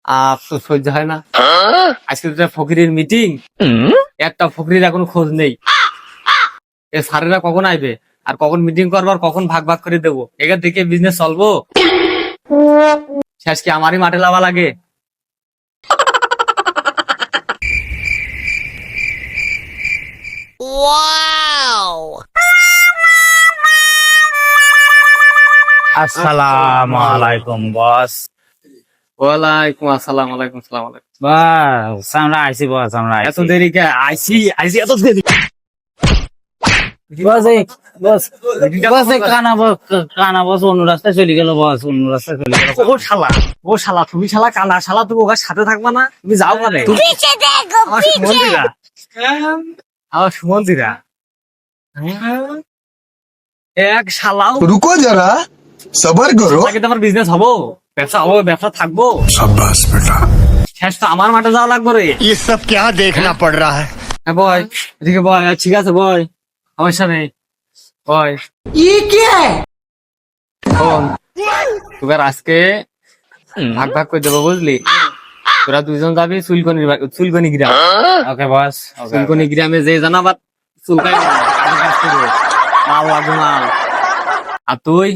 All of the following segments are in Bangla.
আর তো সহ্য হয় না। আজকে তো ফকিরের মিটিং, একটা ফকিরের এখন খোঁজ নেই। এ স্যারেরা কখন আইবে, আর কখন মিটিং করবো, আর কখন ভাগ ভাগ করে দেবো, এখান থেকে বিজনেস চলবো। শেষ কি আমারই মাঠে লাভা লাগে। আসসালামু আলাইকুম বস। ওয়ালাইকুম আসসালাম। ওয়ালাইকুম সালাম। বস আমরা আইছি বস, আমরা এত দেরি কে? আইসি আইসি এত দেরি? বস কানা বস অন্য রাস্তায় চলে গেল বস, অন্য রাস্তায় চলে গেল। ও শালা, তুমি শালা কানা শালা, তুমি ওর সাথে থাকবা না? তুমি যাও না রে। আমার সুমন্দিরা, আমার সুমন্দিরা এক শালাও। रुको जरा सबर करो। আগে তো আমার বিজনেস হবো, ব্যবসা হবো, ব্যবসা থাকবো। शाबाश बेटा। শেষ তো আমার মাঠে যাওয়া লাগবে রে। ये सब क्या देखना पड़ रहा है। হ্যাঁ বয়, এদিকে বয়। ঠিক আছে বয়, সমস্যা নেই বয়। শোন, তোকে আজকে ভাগ ভাগ করে দেবো বুঝলি। তোরা দুজন যাবি চুলকনি গ্রাম। ওকে বস, চুলকনি গ্রামে যে জানাবার চুলকাই মাল লাগবে মাল। আর তুই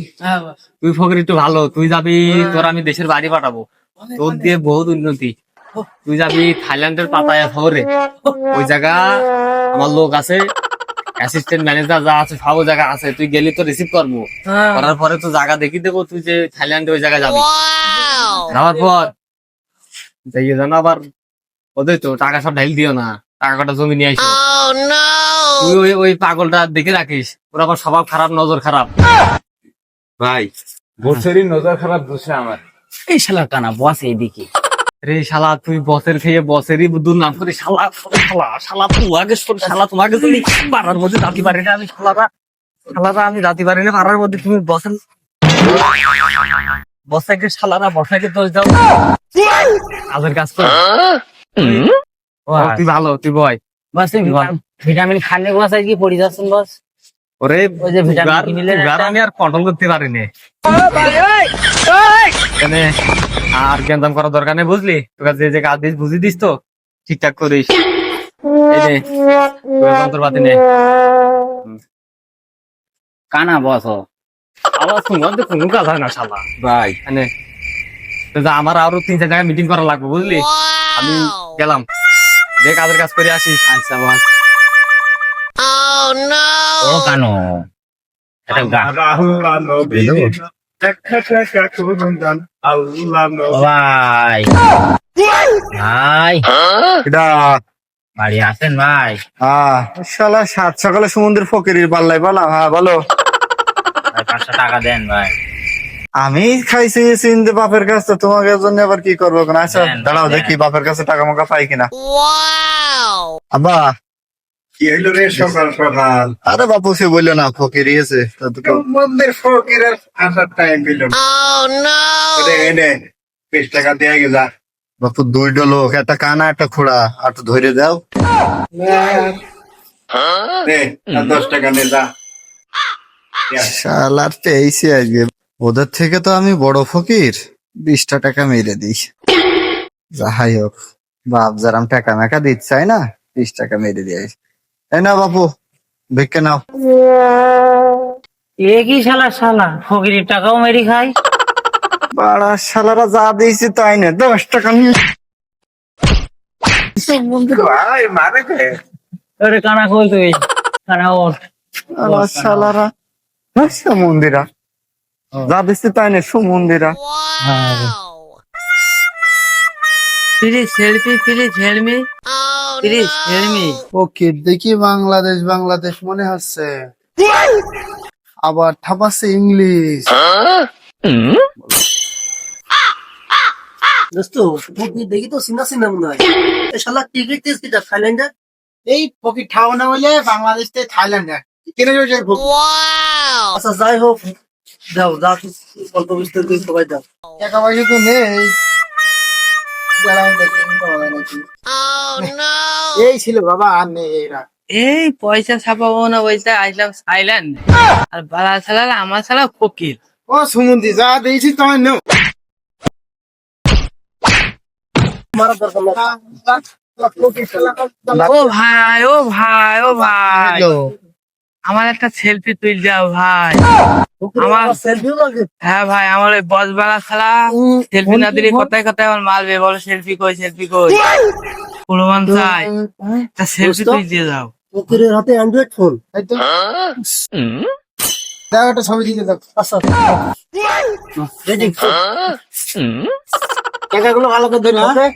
তুই ফকির একটু ভালো, তুই যাবি, তোর আমি দেশের বাড়ি পাঠাবো, তোর দিয়ে বহুত উন্নতি। তুই যাবি থাইল্যান্ডের পাতায়া শহরে, ওই জায়গা আমার লোক আছে, অ্যাসিস্ট্যান্ট ম্যানেজার যা আছে সব জায়গা আছে। তুই গেলি তো রিসিভ করবো, করার পরে তো জায়গা দেখি দেবো, তুই যে থাইল্যান্ডে ওই জায়গায় যাবি। যাওয়ার পর যাইয়ে জানো আবার ওদের তো টাকা সব ঢাইল দিও না, টাকা কটা জমি নিয়ে আসো। তুই ওই ওই পাগলটা দেখে রাখিস, ওর আবার স্বভাব খারাপ, নজর খারাপ। ভাই বছরই নজর খারাপ দোষে আমার। এই শালা কানা বস এইদিকে। রে শালা, তুই বসের খেয়ে বসেরই দুর্নাম করি। শালা শালা শালা তোমাকে শালা তোমাকে তুমি পাড়ার মধ্যে রাতি পারি না আমি। শালারা আমি রাতি পারি না পাড়ার মধ্যে, তুমি বসেন বসাকে শালারা বসাকে দোষ দাও। কাজের কাজ কর। তুই ভালো, তুই বয়। বস ভিটামিন খানে বস আজকে পড়ে যাচ্ছেন বস। ওরে ওই যে ভিটামিন কিনলে সুগার আমি আর কন্ট্রোল করতে পারিনি এখানে। আর জ্ঞানদাম করার দরকার নেই বুঝলি। তোকে যে যে কাজ দিস বুঝি দিস তো ঠিকঠাক করিস। এই নে যন্ত্রপাতি নে। কানা বস ও। আবার শুনলাম কোনো কাজ হয় না শালা। ভাই মানে আমার আরো 3-4 জায়গায় মিটিং করা লাগবে বুঝলি। আমি গেলাম, যে কাজের কাজ করে আসিস। আচ্ছা বস। ও কানো এটা ভাই ভাই বাড়ি আসেন ভাই। শালা সাত সকালে সমুদ্রের ফকিরের পাল্লাই পালাম। হ্যাঁ বলো। 500 টাকা দেন ভাই। আমি খাইছি চিনতে বাপের কাছ, তো তোমাকে জন্য আবার কি করবো? আচ্ছা দেন, দাঁড়াও দেন। দেখি বাপের কাছে টাকা মাকা পাই কিনা। আব্বা কি হইলো রে সকাল সকাল? আরে বাপু সে বললো না ফকির এসে মন্দির ফকিরের আসার টাইম পেল না। এনে 20 টাকা দিয়ে যা। বাপু দুইটা লোক, একটা কানা একটা খোড়া, আর তো ধরে দাও। নে, আর 10 টাকা নে যা। শালার পেয়েছি আজকে। ওদের থেকে তো আমি বড় ফকির, 20টা টাকা মেরে দিই। যাই হোক, বাপ যারাম টাকা মেকা দিতে চাই না, 20 টাকা মেরে দিয়ে। এই না বাপু, ভিক্ষে নাও। এ কি শালা শালা ফকিরের টাকাও মেরি খাই। বাড়া শালারা যা দিয়েছি তাই না, 10 টাকা নিয়ে। ভাই মারে কে? আরে কানা কই তুই? কানা ওর বাড়া শালারা মন্দিরা যা দিচ্ছি তাই না, Sumandira. Please help me, please help me, please help me. Okay দেখি বাংলাদেশ বাংলাদেশ মনে হচ্ছে, আবার ঠাপাচ্ছে ইংলিশ। দোস্ত ফকির দেখি তো চিনা চিনা মনে হয়। এ শালা টিকিট দিয়েছি থাইল্যান্ডে। এই ফকির ঠাও না হলে বাংলাদেশ থেকে থাইল্যান্ডে কেন যাবে ফকির? আচ্ছা যাই হোক, দাও যা কিছু গল্প বিস্তার করে সবাই দাও। টাকা পয়সা তো নেই। দাঁড়াও দেখি পাওয়া যায় নাকি। এই ছিল বাবা, আর নেই এরা। এই পয়সা ছাপাবো না, পয়সা আসলাম থাইল্যান্ড, আর বালা ছাড়া আমার ছাড়া ফকির। ও সুমন্দি যা দিয়েছি তোমার নেও। মারার দরকার নাই। ও ভাই ও ভাই ও ভাই আমার একটা সেলফি তুল যাও ভাই। আমার সেলফিও লাগে। হ্যাঁ ভাই আমার ওই বসবালা খেলা সেলফি না দিলে কথায় কথায় আমার মারবে, বলো সেলফি কই সেলফি কই প্রমাণ চাই, তা সেলফি তুই দিয়ে যাও। ফকিরের হাতে অ্যান্ড্রয়েড ফোন। এই তো দাও একটা ছবি দিতে দাও। আচ্ছা রেডি। টাকাগুলো ভালো করে ধরে, হ্যাঁ?